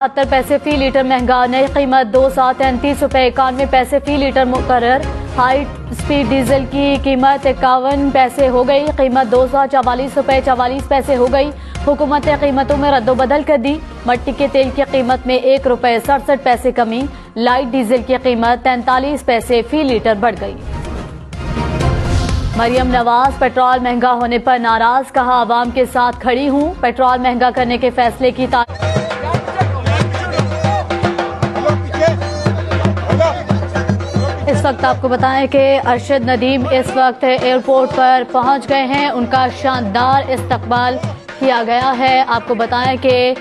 70 पैसे फी लीटर महंगा, नई कीमत 233 रुपये 91 पैसे फी लीटर मुकर्रर। हाई स्पीड डीजल की कीमत 51 पैसे हो गई, कीमत 244 रुपये 44 पैसे हो गई। हुकूमत ने कीमतों में रद्दोबदल कर दी। मट्टी के तेल की कीमत में 1 रुपये 67 पैसे कमी, लाइट डीजल की कीमत 43 पैसे फी लीटर बढ़ गई। मरियम नवाज पेट्रोल महंगा होने पर नाराज, कहा आवाम के साथ खड़ी हूं। पेट्रोल महंगा करने के फैसले की इस वक्त आपको बताएं कि अरशद नदीम इस वक्त एयरपोर्ट पर पहुंच गए हैं। उनका शानदार इस्तकबाल किया गया है। आपको बताएं कि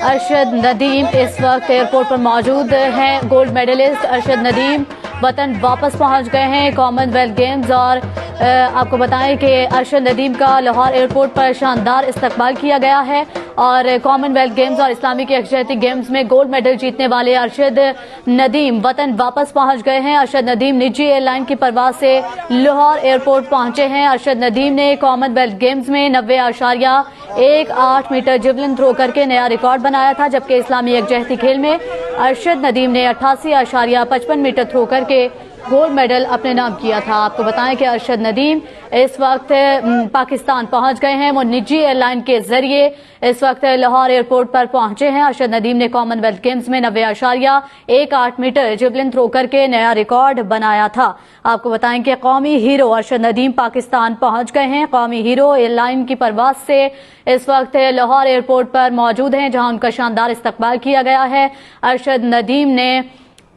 अरशद नदीम इस वक्त एयरपोर्ट पर मौजूद हैं। गोल्ड मेडलिस्ट अरशद नदीम वतन वापस पहुंच गए हैं कॉमनवेल्थ गेम्स। और आपको बताएं कि अरशद नदीम का लाहौर एयरपोर्ट पर शानदार इस्तकबाल किया गया है। और कॉमनवेल्थ गेम्स और इस्लामिक यकजहती गेम्स में गोल्ड मेडल जीतने वाले अरशद नदीम वतन वापस पहुंच गए हैं। अरशद नदीम निजी एयरलाइन की परवाज से लाहौर एयरपोर्ट पहुंचे हैं। अरशद नदीम ने कॉमनवेल्थ गेम्स में 90.18 मीटर जिवलिन थ्रो करके नया रिकॉर्ड बनाया था, जबकि इस्लामी यकजहती खेल में अरशद नदीम ने 88.55 मीटर थ्रो करके गोल्ड मेडल अपने नाम किया था। आपको बताएं कि अरशद नदीम इस वक्त पाकिस्तान पहुंच गए हैं। वो निजी एयरलाइन के जरिए इस वक्त लाहौर एयरपोर्ट पर पहुंचे हैं। अरशद नदीम ने कॉमनवेल्थ गेम्स में 90.18 मीटर जिवलिन थ्रो करके नया रिकॉर्ड बनाया था। आपको बताएं कि कौमी हीरो अरशद नदीम पाकिस्तान पहुंच गए हैं। कौमी हीरो एयरलाइन की परवाज से इस वक्त लाहौर एयरपोर्ट पर मौजूद हैं, जहां उनका शानदार इस्तकबाल किया गया है। अरशद नदीम ने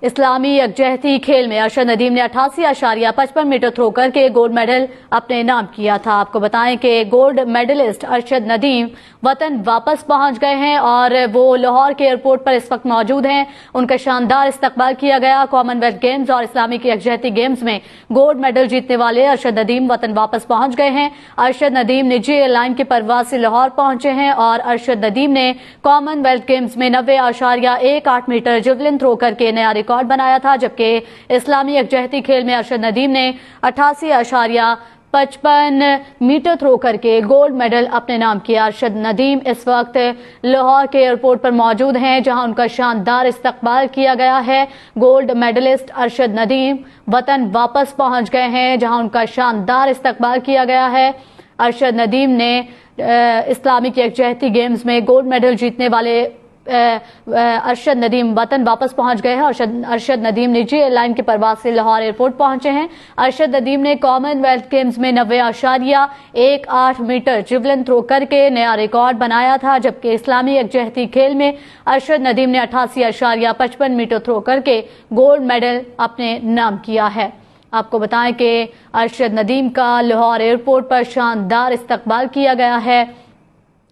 इस्लामी यकजहती खेल में अरशद नदीम ने 88.55 मीटर थ्रो करके गोल्ड मेडल अपने नाम किया था। आपको बताएं कि गोल्ड मेडलिस्ट अरशद नदीम वतन वापस पहुंच गए हैं और वो लाहौर के एयरपोर्ट पर इस वक्त मौजूद हैं। उनका शानदार इस्तकबाल किया गया। कॉमनवेल्थ गेम्स और इस्लामिक यकजहती गेम्स में गोल्ड मेडल जीतने वाले अरशद नदीम वतन वापस पहुंच गए हैं। अरशद नदीम निजी एयरलाइन की परवाज से लाहौर पहुंचे हैं और अरशद नदीम ने कॉमनवेल्थ गेम्स में 90.18 मीटर जिवलिन थ्रो करके नया रिकॉर्ड बनाया था, जबकि इस्लामी यकजहती खेल में अरशद नदीम ने 88.55 मीटर थ्रो करके गोल्ड मेडल अपने नाम किया। अरशद नदीम इस वक्त लाहौर के एयरपोर्ट पर मौजूद हैं, जहां उनका शानदार इस्तकबाल किया गया है। गोल्ड मेडलिस्ट अरशद नदीम वतन वापस पहुंच गए हैं, जहां उनका शानदार इस्तकबाल किया गया है। अरशद नदीम ने इस्लामिक यकजहती गेम्स में गोल्ड मेडल जीतने वाले अरशद नदीम वतन वापस पहुंच गए हैं। अरशद नदीम निजी एयरलाइन की परवाज से लाहौर एयरपोर्ट पहुंचे हैं। अरशद नदीम ने कॉमनवेल्थ गेम्स में 90.18 मीटर जिवलिन थ्रो करके नया रिकॉर्ड बनाया था, जबकि इस्लामी यकजहती खेल में अरशद नदीम ने 88.55 मीटर थ्रो करके गोल्ड मेडल अपने नाम किया है। आपको बताएं कि अरशद नदीम का लाहौर एयरपोर्ट पर शानदार इस्तकबाल किया गया है।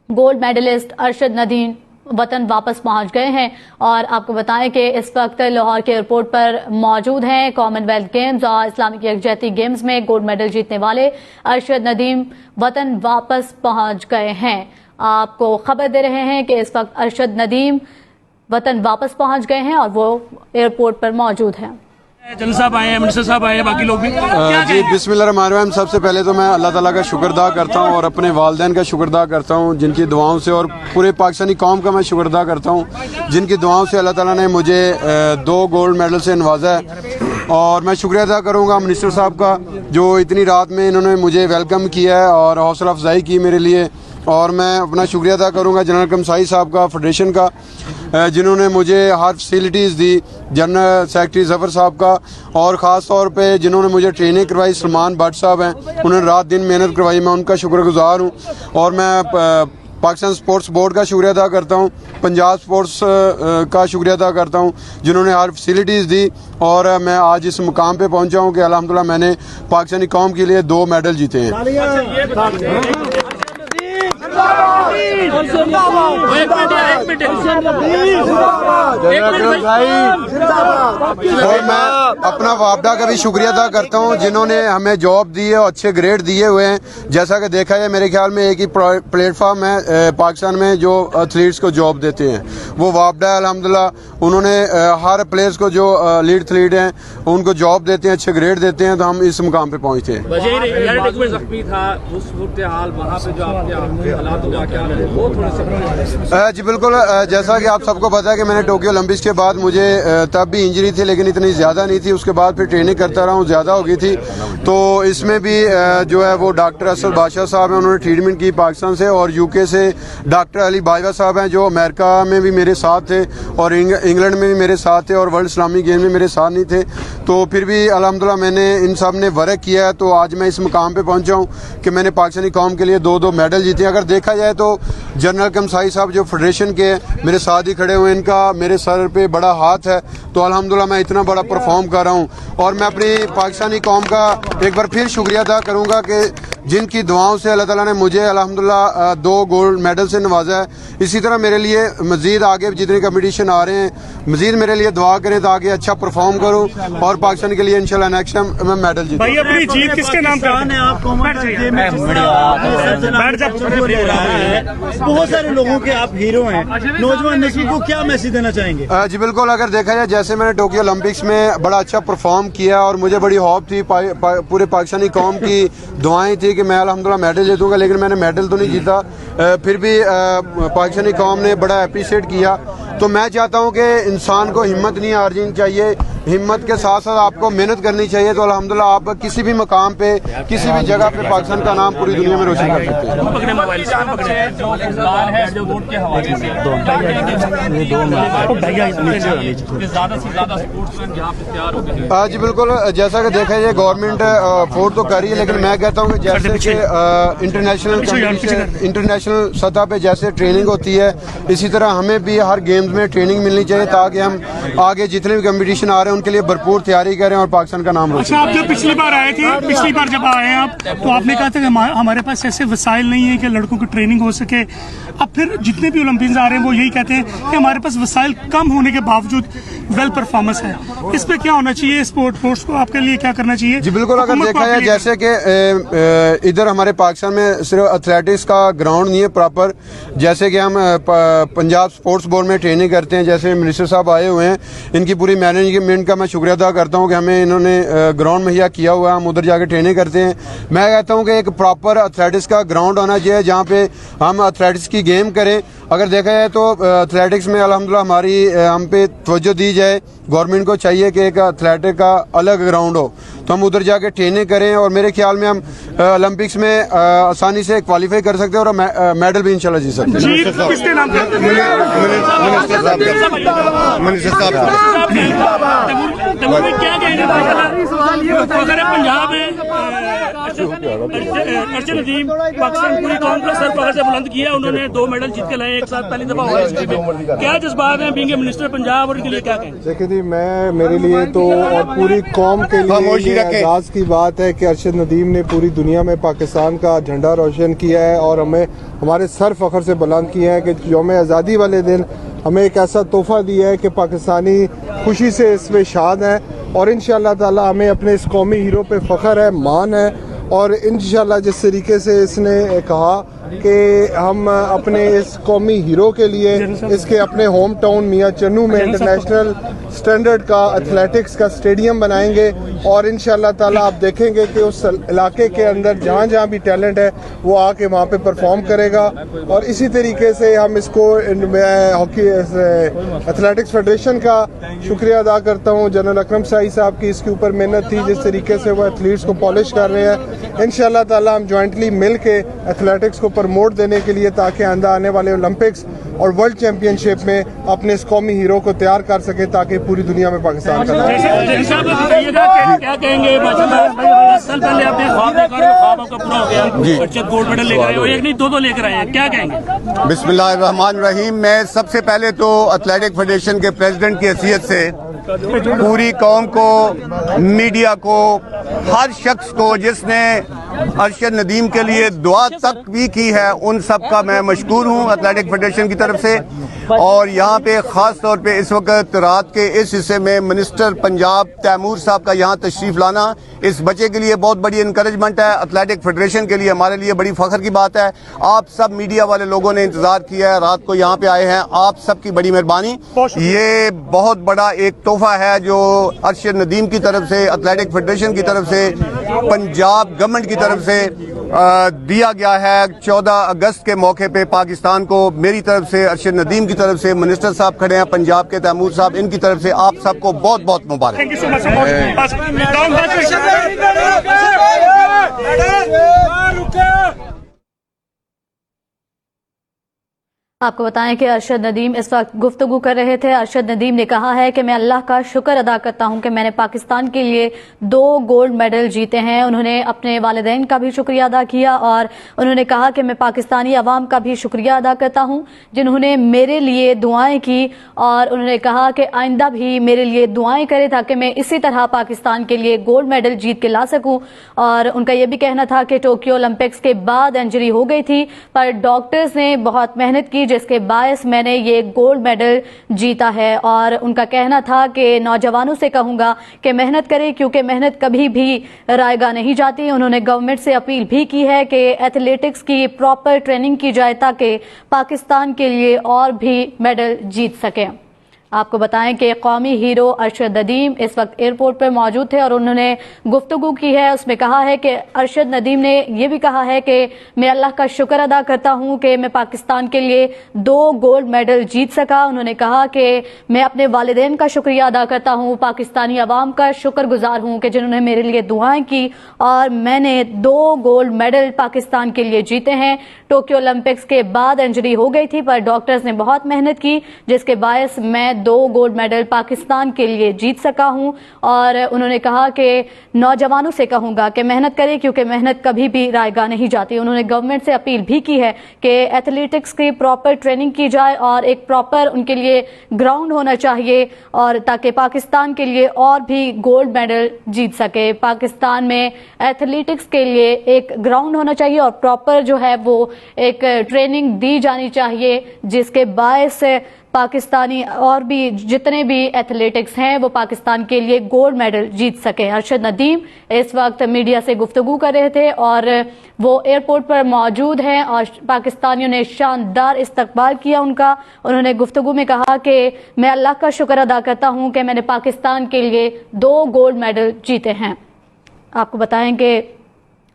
गोल्ड मेडलिस्ट अरशद नदीम वतन वापस पहुंच गए हैं और आपको बताएं कि इस वक्त लाहौर के एयरपोर्ट पर मौजूद हैं। कॉमनवेल्थ गेम्स और इस्लामिक यकजहती गेम्स में गोल्ड मेडल जीतने वाले अरशद नदीम वतन वापस पहुंच गए हैं। आपको खबर दे रहे हैं कि इस वक्त अरशद नदीम वतन वापस पहुंच गए हैं और वो एयरपोर्ट पर मौजूद हैं। जनरल साहब आए हैं, मिनिस्टर साहब आए हैं, बाकी लोग भी जी बिस्मिल्लाहिर्रहमानिर्रहीम। सबसे पहले तो मैं अल्लाह ताला का शुक्र अदा करता हूँ और अपने वालिदैन का शुक्र अदा करता हूँ, जिनकी दुआओं से, और पूरे पाकिस्तानी कौम का मैं शुक्र अदा करता हूँ, जिनकी दुआओं से अल्लाह ताला ने मुझे 2 गोल्ड मेडल से नवाजा है। और मैं शुक्रिया अदा करूँगा मिनिस्टर साहब का, जो इतनी रात में इन्होंने मुझे वेलकम किया है और हौसला अफजाई की मेरे लिए। और मैं अपना शुक्रिया अदा करूँगा जनरल कमसाई साहब का, फेडरेशन का, जिन्होंने मुझे हर फैसिलिटीज़ दी, जनरल सेक्रेटरी जफ़र साहब का, और ख़ास तौर पे जिन्होंने मुझे ट्रेनिंग करवाई सलमान भट्ट साहब हैं, उन्होंने रात दिन मेहनत करवाई, मैं उनका शुक्रगुजार हूँ। और मैं पाकिस्तान स्पोर्ट्स बोर्ड का शुक्रिया अदा करता हूँ, पंजाब स्पोर्ट्स का शुक्रिया अदा करता हूँ, जिन्होंने हर फैसिलिटीज़ दी और मैं आज इस मुकाम पे पहुँचा हूँ कि अल्हम्दुलिल्लाह मैंने पाकिस्तानी कौम के लिए 2 मेडल जीते हैं। और मैं अपना वापडा का भी शुक्रिया अदा करता हूँ, जिन्होंने हमें जॉब दी है और अच्छे ग्रेड दिए हुए हैं। जैसा कि देखा है, मेरे ख्याल में एक ही प्लेटफॉर्म है पाकिस्तान में जो एथलीट्स को जॉब देते हैं, वो वापडा है। अल्हम्दुलिल्लाह उन्होंने हर प्लेयर्स को जो लीड एथलीट हैं उनको जॉब देते हैं, अच्छे ग्रेड देते हैं, तो हम इस मुकाम पे पहुँचते हैं। जख्मी था, उस सूरत हाल वहाँ पे जो आपके हालात जी बिल्कुल, जैसा कि आप सबको पता है कि मैंने टोक्यो ओलंपिक्स के बाद मुझे तब भी इंजरी थी, लेकिन इतनी ज़्यादा नहीं थी। उसके बाद फिर ट्रेनिंग करता रहा हूँ, ज़्यादा हो गई थी। तो इसमें भी जो है वो डॉक्टर असद बादशाह साहब हैं, उन्होंने ट्रीटमेंट की पाकिस्तान से, और यूके से डॉक्टर अली बाजवा साहब हैं जो अमेरिका में भी मेरे साथ थे और इंग्लैंड में भी मेरे साथ थे और वर्ल्ड इस्लामिक गेम में मेरे साथ नहीं थे। तो फिर भी अल्हम्दुलिल्लाह मैंने इन सब ने वर्क किया है, तो आज मैं इस मुकाम पे पहुंचा हूँ कि मैंने पाकिस्तानी कौम के लिए 2 मेडल जीते। अगर देखा जाए तो जनरल कमसाई साहब जो फेडरेशन के मेरे साथ ही खड़े हुए, इनका मेरे सर पे बड़ा हाथ है। तो अल्हम्दुलिल्लाह मैं इतना बड़ा परफॉर्म कर रहा हूँ, और मैं अपनी पाकिस्तानी कौम का एक बार फिर शुक्रिया अदा करूँगा कि जिनकी दुआओं से अल्लाह ताला ने मुझे अल्हम्दुलिल्लाह 2 गोल्ड मेडल से नवाजा है। इसी तरह मेरे लिए मज़ीद आगे जितने कंपटीशन आ रहे हैं, मज़ीद मेरे लिए दुआ करें ताकि अच्छा परफॉर्म करूं और पाकिस्तान के लिए इंशाल्लाह नेक्स्ट टाइम मैं मेडल जीतूं। भाई अपनी जीत किसके नाम करते हैं आप? बहुत सारे लोगों के आप हीरो हैं, नौजवान नस्ल को क्या मैसेज देना चाहेंगे? जी बिल्कुल, अगर देखा जाए जैसे मैंने टोक्यो ओलंपिक्स में बड़ा अच्छा परफॉर्म किया और मुझे बड़ी होप थी, पूरे पाकिस्तानी कौम की दुआएं थी कि मैं अल्हम्दुलिल्लाह मेडल जीतूंगा, लेकिन मैंने मेडल तो नहीं जीता। फिर भी पाकिस्तानी कौम ने बड़ा अप्रिशिएट किया। तो मैं चाहता हूं कि इंसान को हिम्मत नहीं हारनी चाहिए, हिम्मत के साथ साथ आपको मेहनत करनी चाहिए। तो अल्हम्दुलिल्लाह आप किसी भी मकाम पे, किसी भी जगह पे पाकिस्तान का नाम पूरी दुनिया में रोशन कर सकते हैं। जी बिल्कुल, जैसा कि देखा जाए गवर्नमेंट अफोर्ड तो कर रही है, लेकिन मैं कहता हूँ कि जैसे कि इंटरनेशनल सतह पे जैसे ट्रेनिंग होती है, इसी तरह हमें भी हर गेम्स में ट्रेनिंग मिलनी चाहिए ताकि हम आगे जितने भी कंपटीशन आ रहे हैं उनके लिए भरपूर तैयारी करें और पाकिस्तान का नाम रोशन। अच्छा, आप जब पिछली बार आए थे, पिछली बार जब आए हैं आप, तो आपने कहा था कि हमारे पास ऐसे वसाइल नहीं है कि लड़कों की ट्रेनिंग हो सके। अब फिर जितने भी ओलंपियंस आ रहे हैं वो यही कहते हैं कि हमारे पास वसाइल कम होने के बावजूद वेल परफॉर्मेंस है। इस पे क्या होना चाहिए? स्पोर्ट फोर्स को आपके लिए क्या करना चाहिए? जी बिल्कुल, अगर देखा जाए जैसे कि इधर हमारे पाकिस्तान में सिर्फ एथलेटिक्स का ग्राउंड नहीं है प्रॉपर, जैसे कि हम पंजाब स्पोर्ट्स बोर्ड में ट्रेनिंग करते हैं, जैसे मिनिस्टर साहब आए हुए हैं, इनकी पूरी मैनेजमेंट का मैं शुक्रिया अदा करता हूं कि हमें इन्होंने ग्राउंड मुहैया किया हुआ है, हम उधर जाके ट्रेनिंग करते हैं। मैं कहता हूं कि एक प्रॉपर एथलेटिक्स का ग्राउंड होना चाहिए जहां पे हम एथलेटिक्स की गेम करें। अगर देखा जाए तो एथलेटिक्स में अल्हम्दुलिल्लाह हम पे तवज्जो दी जाए, गवर्नमेंट को चाहिए कि एक एथलेटिक का अलग ग्राउंड हो, तो हम उधर जाके ट्रेनिंग करें, और मेरे ख्याल में हम ओलंपिक्स में आसानी से क्वालिफाई कर सकते हैं और मेडल भी इंशाल्लाह जीत सकते हैं। किसके नाम क्या कहेंगे? पंजाब में अर्शद नदीम पाकिस्तान पूरी कौम का सर फखर से बुलंद किया, उन्होंने 2 मेडल जीत के लाए एक साथ, पहली दफा हुआ हिस्ट्री में। क्या जज्बात हैं बीइंग मिनिस्टर पंजाब, और इनके लिए क्या कहें? देखिए जी, मेरे लिए तो और पूरी कौम के लिए ये एजाज की बात है कि अर्शद नदीम ने पूरी दुनिया में पाकिस्तान का झंडा रोशन किया है और हमें हमारे सर फखर से बुलंद किया है कि यौम आज़ादी वाले दिन हमें एक ऐसा तोहफा दिया है कि पाकिस्तानी खुशी से इसमें शाद हैं, और इंशाअल्लाह ताला हमें अपने इस कौमी हीरो पे फख्र है, मान है। और इंशाअल्लाह जिस तरीके से इसने कहा कि हम अपने इस कौमी हीरो के लिए इसके अपने होम टाउन मियां चन्नू में इंटरनेशनल स्टैंडर्ड का एथलेटिक्स का स्टेडियम बनाएंगे, और इंशाअल्लाह ताला आप देखेंगे कि उस इलाके के अंदर जहाँ जहाँ भी टैलेंट है वो आके वहाँ पे परफॉर्म करेगा। और इसी तरीके से हम इसको हॉकी एथलेटिक्स फेडरेशन का शुक्रिया अदा करता हूँ, जनरल अकरम साई साहब की इसके ऊपर मेहनत थी, जिस तरीके से वो एथलीट्स को पॉलिश कर रहे हैं। इंशाअल्लाह ताला हम जॉइंटली मिल के एथलेटिक्स को प्रमोट देने के लिए, ताकि आने वाले ओलंपिक्स और वर्ल्ड चैंपियनशिप में अपने इस कौमी हीरो को तैयार कर सके, ताकि पूरी दुनिया में पाकिस्तान का नाम। क्या कहेंगे? साल पहले आपने ख्वाब देखा, ख्वाब आपका पूरा हो गया, अर्शद गोल्ड मेडल लेकर आए हो, एक नहीं 2 लेकर आए हैं, क्या कहेंगे? बिस्मिल्लाहिर्रहमानिर्रहीम। मैं सबसे पहले तो एथलेटिक फेडरेशन के प्रेसिडेंट की हैसियत से पूरी कौम को, मीडिया को, हर शख्स को जिसने अर्शद नदीम के लिए दुआ तक भी की है, उन सब का मैं मशकूर हूँ एथलेटिक फेडरेशन की तरफ से। और यहाँ पे ख़ास तौर पे इस वक्त रात के इस हिस्से में मिनिस्टर पंजाब तैमूर साहब का यहाँ तशरीफ़ लाना इस बच्चे के लिए बहुत बड़ी इनकरेजमेंट है, एथलेटिक फेडरेशन के लिए हमारे लिए बड़ी फ़ख्र की बात है। आप सब मीडिया वाले लोगों ने इंतज़ार किया है, रात को यहाँ पे आए हैं, आप सबकी बड़ी मेहरबानी। ये बहुत बड़ा एक तोहफा है जो अर्शद नदीम की तरफ से, एथलेटिक फेडरेशन की तरफ से, पंजाब गवर्नमेंट की طرف سے دیا گیا ہے 14 اگست کے موقع پہ پاکستان کو، میری طرف سے، ارشد ندیم کی طرف سے، منسٹر صاحب کھڑے ہیں پنجاب کے تیمور صاحب، ان کی طرف سے آپ سب کو بہت بہت مبارک۔ Thank you so much. آپ کو بتائیں کہ ارشد ندیم اس وقت گفتگو کر رہے تھے۔ ارشد ندیم نے کہا ہے کہ میں اللہ کا شکر ادا کرتا ہوں کہ میں نے پاکستان کے لیے 2 گولڈ میڈل جیتے ہیں۔ انہوں نے اپنے والدین کا بھی شکریہ ادا کیا اور انہوں نے کہا کہ میں پاکستانی عوام کا بھی شکریہ ادا کرتا ہوں جنہوں نے میرے لیے دعائیں کی، اور انہوں نے کہا کہ آئندہ بھی میرے لیے دعائیں کرے تاکہ میں اسی طرح پاکستان کے لیے گولڈ میڈل جیت کے لا سکوں۔ اور ان کا یہ بھی کہنا تھا کہ ٹوکیو اولمپکس کے بعد انجری ہو گئی تھی، پر ڈاکٹرز نے بہت محنت کی جس کے باعث میں نے یہ گولڈ میڈل جیتا ہے۔ اور ان کا کہنا تھا کہ نوجوانوں سے کہوں گا کہ محنت کرے کیونکہ محنت کبھی بھی رائے گاہ نہیں جاتی۔ انہوں نے گورنمنٹ سے اپیل بھی کی ہے کہ ایتھلیٹکس کی پراپر ٹریننگ کی جائے تاکہ پاکستان کے لیے اور بھی میڈل جیت سکیں۔ آپ کو بتائیں کہ قومی ہیرو ارشد ندیم اس وقت ایئرپورٹ پر موجود تھے اور انہوں نے گفتگو کی ہے۔ اس میں کہا ہے کہ ارشد ندیم نے یہ بھی کہا ہے کہ میں اللہ کا شکر ادا کرتا ہوں کہ میں پاکستان کے لیے 2 گولڈ میڈل جیت سکا۔ انہوں نے کہا کہ میں اپنے والدین کا شکریہ ادا کرتا ہوں، پاکستانی عوام کا شکر گزار ہوں کہ جنہوں نے میرے لیے دعائیں کی اور میں نے 2 گولڈ میڈل پاکستان کے لیے جیتے ہیں۔ ٹوکیو اولمپکس کے بعد انجری ہو گئی تھی پر ڈاکٹرز نے بہت محنت کی جس کے باعث میں 2 گولڈ میڈل پاکستان کے لیے جیت سکا ہوں۔ اور انہوں نے کہا کہ نوجوانوں سے کہوں گا کہ محنت کرے کیونکہ محنت کبھی بھی رائے گاہ نہیں جاتی۔ انہوں نے گورنمنٹ سے اپیل بھی کی ہے کہ ایتھلیٹکس کی پراپر ٹریننگ کی جائے اور ایک پراپر ان کے لیے گراؤنڈ ہونا چاہیے اور تاکہ پاکستان کے لیے اور بھی گولڈ میڈل جیت سکے۔ پاکستان میں ایتھلیٹکس کے لیے ایک گراؤنڈ ہونا چاہیے اور پراپر جو ہے وہ ایک ٹریننگ دی جانی چاہیے جس کے باعث پاکستانی اور بھی جتنے بھی ایتھلیٹکس ہیں وہ پاکستان کے لیے گولڈ میڈل جیت سکیں۔ ارشد ندیم اس وقت میڈیا سے گفتگو کر رہے تھے اور وہ ایئرپورٹ پر موجود ہیں اور پاکستانیوں نے شاندار استقبال کیا ان کا۔ انہوں نے گفتگو میں کہا کہ میں اللہ کا شکر ادا کرتا ہوں کہ میں نے پاکستان کے لیے 2 گولڈ میڈل جیتے ہیں۔ آپ کو بتائیں کہ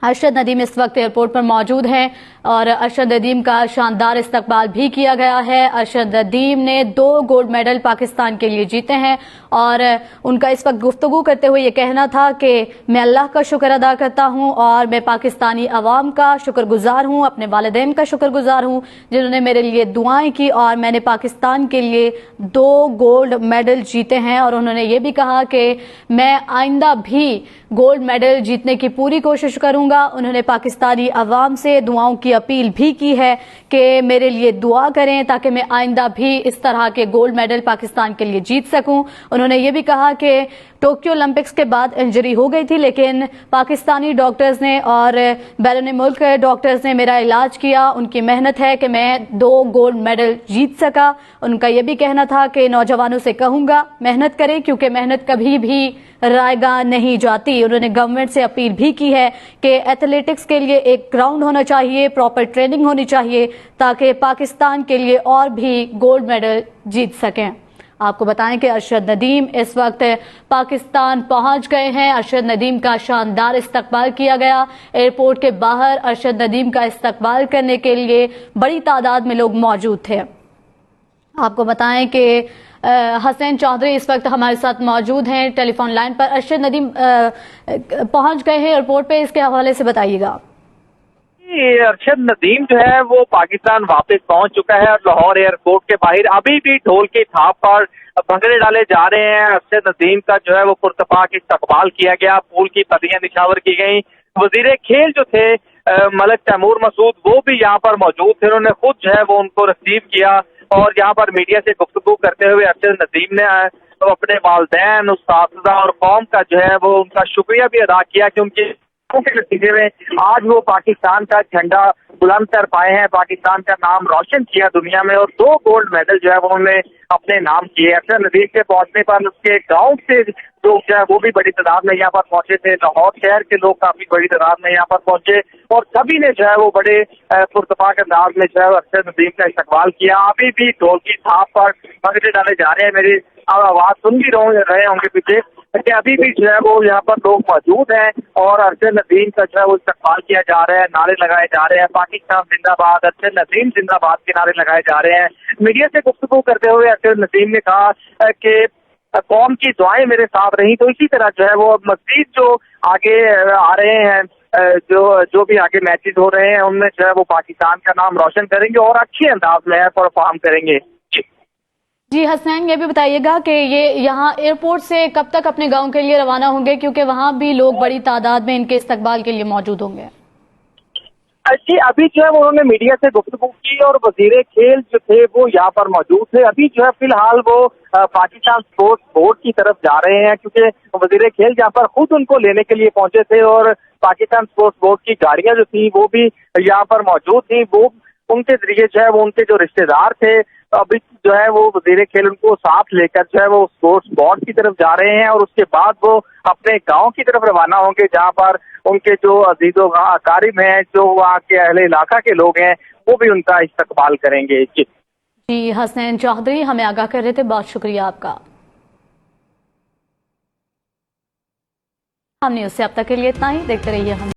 ارشد ندیم اس وقت ایئرپورٹ پر موجود ہیں اور ارشد ندیم کا شاندار استقبال بھی کیا گیا ہے۔ ارشد ندیم نے 2 گولڈ میڈل پاکستان کے لیے جیتے ہیں اور ان کا اس وقت گفتگو کرتے ہوئے یہ کہنا تھا کہ میں اللہ کا شکر ادا کرتا ہوں اور میں پاکستانی عوام کا شکر گزار ہوں، اپنے والدین کا شکر گزار ہوں جنہوں نے میرے لیے دعائیں کی اور میں نے پاکستان کے لیے 2 گولڈ میڈل جیتے ہیں۔ اور انہوں نے یہ بھی کہا کہ میں آئندہ بھی گولڈ میڈل جیتنے کی پوری کوشش کروں گا۔ انہوں نے پاکستانی عوام سے دعاؤں کی اپیل بھی کی ہے کہ میرے لیے دعا کریں تاکہ میں آئندہ بھی اس طرح کے گولڈ میڈل پاکستان کے لیے جیت سکوں۔ انہوں نے یہ بھی کہا کہ ٹوکیو اولمپکس کے بعد انجری ہو گئی تھی لیکن پاکستانی ڈاکٹرز نے اور بیرون ملک ڈاکٹرز نے میرا علاج کیا، ان کی محنت ہے کہ میں 2 گولڈ میڈل جیت سکا۔ ان کا یہ بھی کہنا تھا کہ نوجوانوں سے کہوں گا محنت کریں کیونکہ محنت کبھی بھی رائے گاہ نہیں جاتی۔ انہوں نے گورنمنٹ سے اپیل بھی کی ہے کہ ایتھلیٹکس کے لیے ایک گراؤنڈ ہونا چاہیے، پراپر ٹریننگ ہونی چاہیے تاکہ پاکستان کے لیے اور بھی گولڈ میڈل جیت سکیں۔ آپ کو بتائیں کہ ارشد ندیم اس وقت پاکستان پہنچ گئے ہیں۔ ارشد ندیم کا شاندار استقبال کیا گیا۔ ایئرپورٹ کے باہر ارشد ندیم کا استقبال کرنے کے لیے بڑی تعداد میں لوگ موجود تھے۔ آپ کو بتائیں کہ حسین چودھری اس وقت ہمارے ساتھ موجود ہیں ٹیلی فون لائن پر۔ ارشد ندیم پہنچ گئے ہیں ایئرپورٹ پہ، اس کے حوالے سے بتائیے گا۔ ارشد ندیم جو ہے وہ پاکستان واپس پہنچ چکا ہے اور لاہور ایئرپورٹ کے باہر ابھی بھی ڈھول کی تھاپ پر بھنگڑے ڈالے جا رہے ہیں۔ ارشد ندیم کا جو ہے وہ پرتپاک استقبال کیا گیا، پھول کی پتیاں نشاور کی گئیں۔ وزیر کھیل جو تھے ملک تیمور مسعود وہ بھی یہاں پر موجود تھے، انہوں نے خود جو ہے وہ ان کو ریسیو کیا اور یہاں پر میڈیا سے گفتگو کرتے ہوئے ارشد ندیم نے اپنے والدین، اساتذہ اور قوم کا جو ہے وہ ان کا شکریہ بھی ادا کیا کہ ان کے نتیجے میں آج وہ پاکستان کا جھنڈا بلند کر پائے ہیں، پاکستان کا نام روشن کیا دنیا میں اور 2 گولڈ میڈل جو ہے وہ انہوں نے اپنے نام کیے۔ ارشد ندیم کے پہنچنے پر اس کے گاؤں سے لوگ جو ہے وہ بھی بڑی تعداد میں یہاں پر پہنچے تھے، لاہور شہر کے لوگ کافی بڑی تعداد میں یہاں پر پہنچے اور سبھی نے جو ہے وہ بڑے پرتپاک انداز میں جو ہے ارشد ندیم کا استقبال کیا۔ ابھی بھی ڈھول کی تھاپ پر بھنگڑے ڈالے جا رہے ہیں، میری آواز سن بھی رہے ہوں گے پیچھے कि अभी भी जो है वो यहाँ पर लोग मौजूद हैं और अरशद नदीम का जो है वो इस्तकबाल किया जा रहा है, नारे लगाए जा रहे हैं, पाकिस्तान जिंदाबाद, अरशद नदीम जिंदाबाद के नारे लगाए जा रहे हैं। मीडिया से गुफ्तगू करते हुए अरशद नदीम ने कहा कि कौम की दुआएं मेरे साथ रही, तो इसी तरह जो है वो मजीद जो आगे आ रहे हैं, जो भी आगे मैचेस हो रहे हैं उनमें जो है वो पाकिस्तान का नाम रोशन करेंगे और अच्छे अंदाज में परफॉर्म करेंगे। जी हसनैन, ये भी बताइएगा कि ये यहाँ एयरपोर्ट से कब तक अपने गांव के लिए रवाना होंगे, क्योंकि वहाँ भी लोग बड़ी तादाद में इनके इस्तकबाल के लिए मौजूद होंगे। जी अभी जो है वो उन्होंने मीडिया से गुफ्तगू की और वजीर खेल जो थे वो यहाँ पर मौजूद थे। अभी जो है फिलहाल वो पाकिस्तान स्पोर्ट्स बोर्ड की तरफ जा रहे हैं, क्योंकि वजीर खेल यहाँ पर खुद उनको लेने के लिए पहुंचे थे और पाकिस्तान स्पोर्ट्स बोर्ड की गाड़ियां जो थी वो भी यहाँ पर मौजूद थी। वो उनके जरिए जो है वो उनके जो रिश्तेदार थे अभी जो है वो वजीर खेल उनको साथ लेकर जो है वो स्पोर्ट्स बोर्ड की तरफ जा रहे हैं और उसके बाद वो अपने गांव की तरफ रवाना होंगे, जहां पर उनके जो अजीजों अकारिब हैं, जो वहाँ के अहले इलाका के लोग हैं, वो भी उनका इस्तकबाल करेंगे। जी हसनैन चौधरी हमें आगाह कर रहे थे, बहुत शुक्रिया आपका। हमने उससे अब तक के लिए इतना ही, देखते रहिए हम।